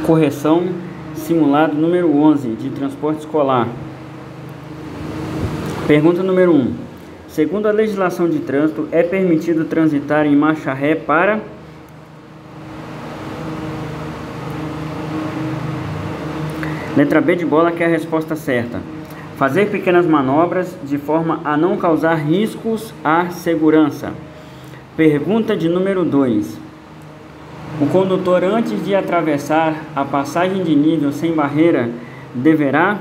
Correção, simulado número 11, de transporte escolar. Pergunta número 1. Segundo a legislação de trânsito, é permitido transitar em marcha ré para... Letra B de bola, que é a resposta certa. Fazer pequenas manobras de forma a não causar riscos à segurança. Pergunta de número 2. O condutor, antes de atravessar a passagem de nível sem barreira, deverá,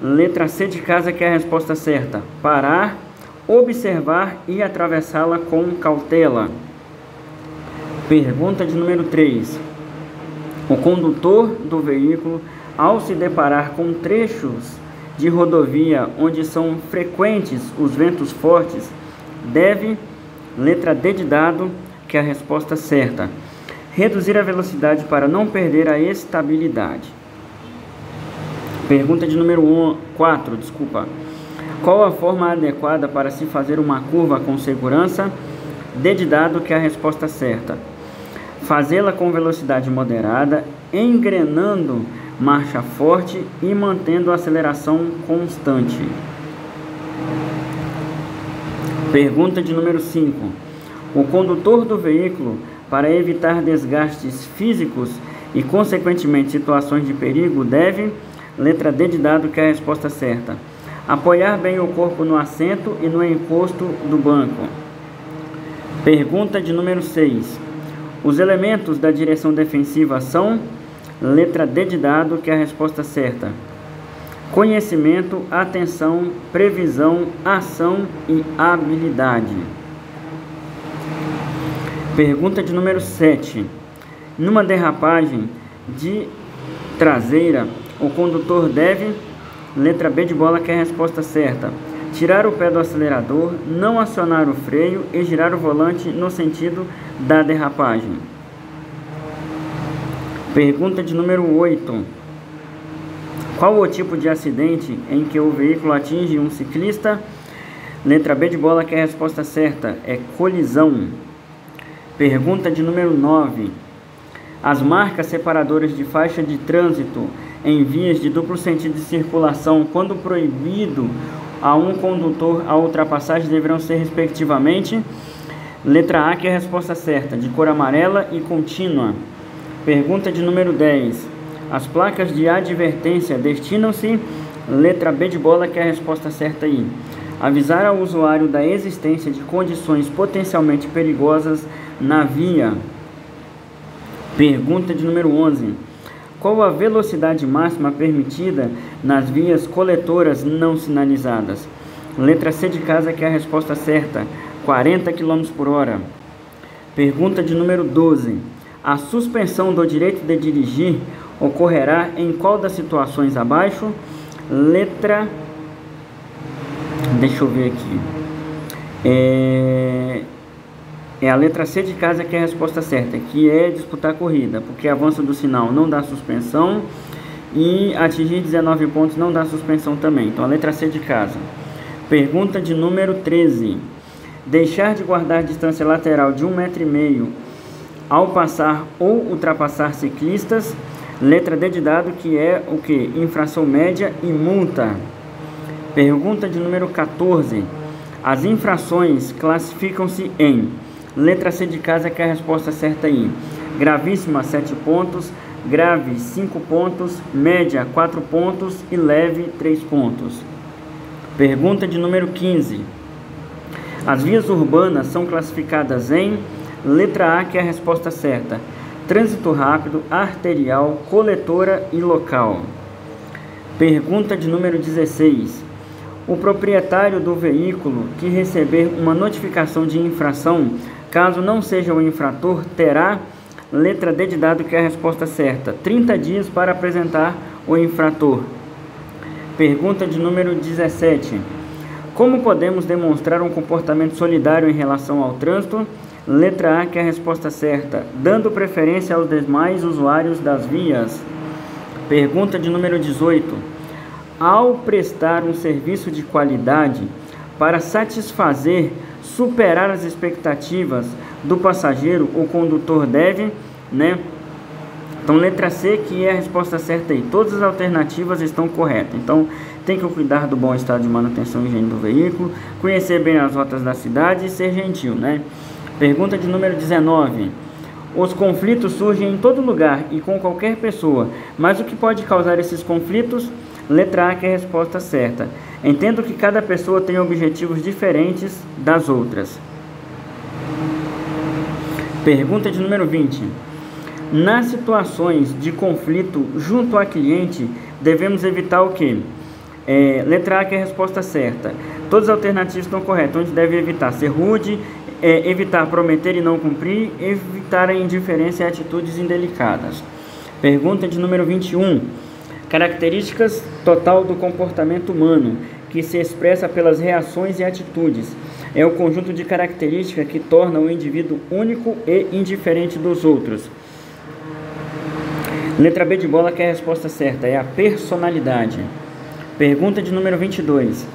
letra C de casa, que é a resposta certa, parar, observar e atravessá-la com cautela. Pergunta de número 3. O condutor do veículo, ao se deparar com trechos de rodovia onde são frequentes os ventos fortes, deve, letra D de dado, que é a resposta certa, reduzir a velocidade para não perder a estabilidade. Pergunta de número 4, Qual a forma adequada para se fazer uma curva com segurança? D de dado, que é a resposta certa. Fazê-la com velocidade moderada, engrenando marcha forte e mantendo a aceleração constante. Pergunta de número 5. O condutor do veículo, para evitar desgastes físicos e, consequentemente, situações de perigo, deve, letra D de dado, que é a resposta certa, apoiar bem o corpo no assento e no encosto do banco. Pergunta de número 6. Os elementos da direção defensiva são, letra D de dado, que é a resposta certa, conhecimento, atenção, previsão, ação e habilidade. Pergunta de número 7. Numa derrapagem de traseira, o condutor deve, letra B de bola, que é a resposta certa, tirar o pé do acelerador, não acionar o freio e girar o volante no sentido da derrapagem. Pergunta de número 8. Qual o tipo de acidente em que o veículo atinge um ciclista? Letra B de bola, que é a resposta certa, é colisão. Pergunta de número 9. As marcas separadoras de faixa de trânsito em vias de duplo sentido de circulação, quando proibido a um condutor a ultrapassagem, deverão ser respectivamente, letra A, que é a resposta certa, de cor amarela e contínua. Pergunta de número 10. As placas de advertência destinam-se, letra B de bola, que é a resposta certa aí, avisar ao usuário da existência de condições potencialmente perigosas na via. Pergunta de número 11. Qual a velocidade máxima permitida nas vias coletoras não sinalizadas? Letra C de casa, que é a resposta certa, 40 km por hora. Pergunta de número 12. A suspensão do direito de dirigir ocorrerá em qual das situações abaixo? Letra... Deixa eu ver aqui. É a letra C de casa, que é a resposta certa, que é disputar a corrida, porque avanço do sinal não dá suspensão e atingir 19 pontos não dá suspensão também. Então a letra C de casa. Pergunta de número 13. Deixar de guardar distância lateral de 1,5 m ao passar ou ultrapassar ciclistas. Letra D de dado, que é o que? Infração média e multa. Pergunta de número 14. As infrações classificam-se em, letra C de casa, que é a resposta certa aí, gravíssima 7 pontos, grave 5 pontos, média 4 pontos e leve 3 pontos. Pergunta de número 15. As vias urbanas são classificadas em, letra A, que é a resposta certa, trânsito rápido, arterial, coletora e local. Pergunta de número 16. O proprietário do veículo que receber uma notificação de infração, caso não seja o infrator, terá, letra D de dado, que é a resposta certa, 30 dias para apresentar o infrator. Pergunta de número 17. Como podemos demonstrar um comportamento solidário em relação ao trânsito? Letra A, que é a resposta certa, dando preferência aos demais usuários das vias. Pergunta de número 18. Ao prestar um serviço de qualidade para satisfazer, superar as expectativas do passageiro, o condutor deve, Então, letra C, que é a resposta certa aí. Todas as alternativas estão corretas. Então, tem que cuidar do bom estado de manutenção e higiene do veículo, conhecer bem as rotas da cidade e ser gentil, né? Pergunta de número 19. Os conflitos surgem em todo lugar e com qualquer pessoa, mas o que pode causar esses conflitos? Letra A, que é a resposta certa. Entendo que cada pessoa tem objetivos diferentes das outras. Pergunta de número 20. Nas situações de conflito junto a cliente, devemos evitar o quê? Letra A, que é a resposta certa. Todas as alternativas estão corretas. Onde deve evitar? Ser rude, evitar prometer e não cumprir, evitar a indiferença e atitudes indelicadas. Pergunta de número 21. Características total do comportamento humano, que se expressa pelas reações e atitudes. É o conjunto de características que torna o indivíduo único e indiferente dos outros. Letra B de bola, que é a resposta certa, é a personalidade. Pergunta de número 22.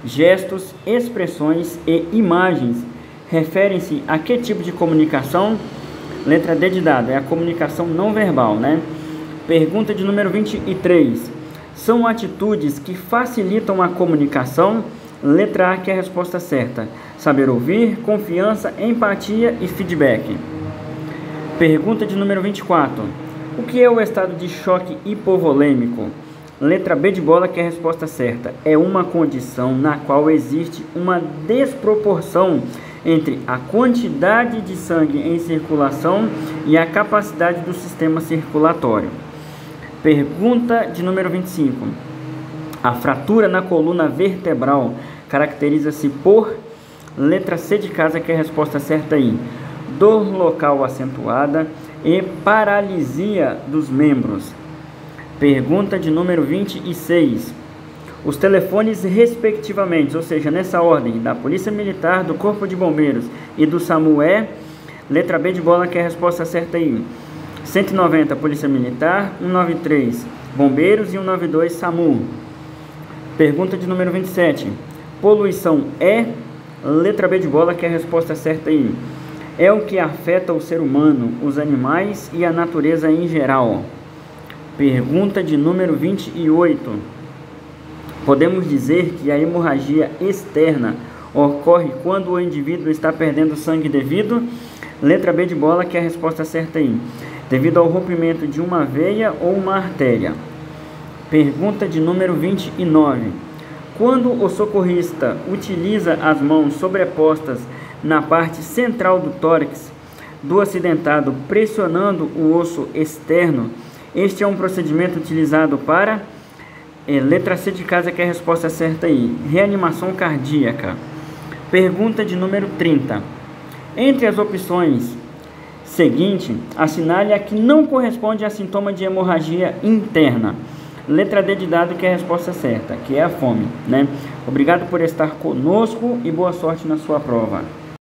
Gestos, expressões e imagens referem-se a que tipo de comunicação? Letra D de dado, é a comunicação não verbal, né? Pergunta de número 23. São atitudes que facilitam a comunicação? Letra A, que é a resposta certa. Saber ouvir, confiança, empatia e feedback. Pergunta de número 24. O que é o estado de choque hipovolêmico? Letra B de bola, que é a resposta certa. É uma condição na qual existe uma desproporção entre a quantidade de sangue em circulação e a capacidade do sistema circulatório. Pergunta de número 25. A fratura na coluna vertebral caracteriza-se por... Letra C de casa, que é a resposta certa aí. Dor local acentuada e paralisia dos membros. Pergunta de número 26. Os telefones respectivamente, ou seja, nessa ordem, da Polícia Militar, do Corpo de Bombeiros e do SAMU é... Letra B de bola, que é a resposta certa aí. 190 Polícia Militar, 193 Bombeiros e 192 SAMU. Pergunta de número 27. Poluição é... Letra B de bola, que é a resposta certa aí. É o que afeta o ser humano, os animais e a natureza em geral. Pergunta de número 28. Podemos dizer que a hemorragia externa ocorre quando o indivíduo está perdendo sangue devido? Letra B de bola, que é a resposta certa aí. Devido ao rompimento de uma veia ou uma artéria. Pergunta de número 29. Quando o socorrista utiliza as mãos sobrepostas na parte central do tórax do acidentado, pressionando o osso externo, este é um procedimento utilizado para... letra C de casa, que é a resposta certa aí. Reanimação cardíaca. Pergunta de número 30. Entre as opções seguinte, assinale a que não corresponde a sintoma de hemorragia interna. Letra D de dado, que é a resposta certa, que é a fome, né? Obrigado por estar conosco e boa sorte na sua prova.